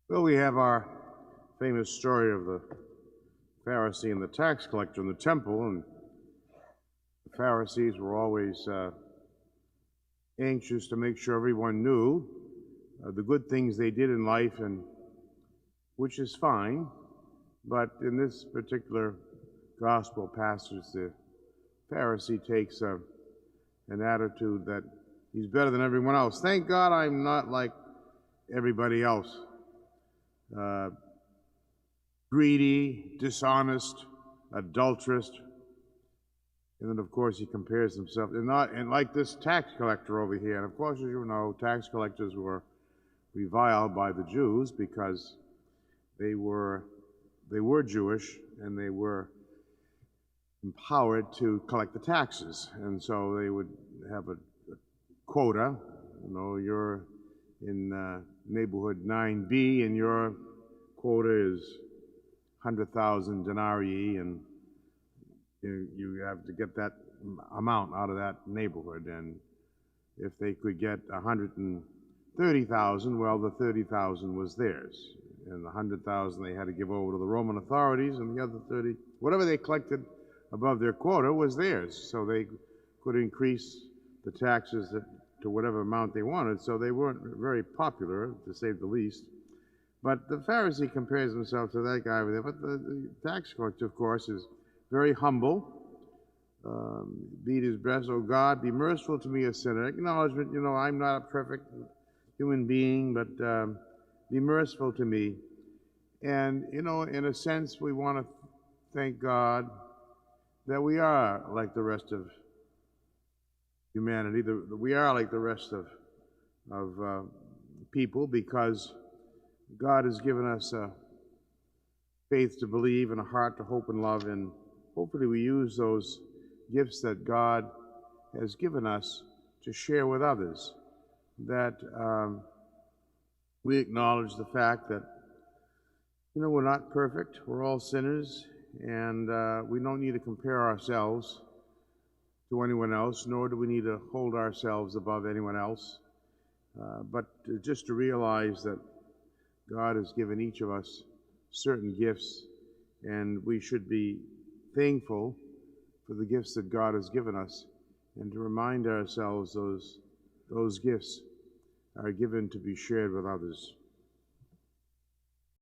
Well, we have our famous story of the Pharisee and the tax collector in the temple, and the Pharisees were always anxious to make sure everyone knew the good things they did in life, and which is fine. But in this particular gospel passage, the Pharisee takes an attitude that he's better than everyone else. Thank God I'm not like everybody else. Greedy, dishonest, adulterous. And then, of course, he compares himself, and like this tax collector over here. And of course, as you know, tax collectors were reviled by the Jews because they were Jewish and they were empowered to collect the taxes. And so they would have a quota. You know, you're in neighborhood 9B and your quota is 100,000 denarii, and you have to get that amount out of that neighborhood. And if they could get 130,000, well, the 30,000 was theirs. And the 100,000 they had to give over to the Roman authorities, and the other 30, whatever they collected above their quota was theirs. So they could increase the taxes to whatever amount they wanted. So they weren't very popular, to say the least. But the Pharisee compares himself to that guy over there. But the tax collector, of course, is very humble. Beat his breast, "Oh God, be merciful to me, a sinner." Acknowledgement, I'm not a perfect human being, but be merciful to me. And, in a sense, we want to thank God that we are like the rest of humanity. We are like the rest of people, because God has given us a faith to believe and a heart to hope and love, and hopefully we use those gifts that God has given us to share with others. That we acknowledge the fact that, we're not perfect, we're all sinners, and we don't need to compare ourselves to anyone else, nor do we need to hold ourselves above anyone else, but just to realize that God has given each of us certain gifts, and we should be thankful for the gifts that God has given us, and to remind ourselves those gifts are given to be shared with others.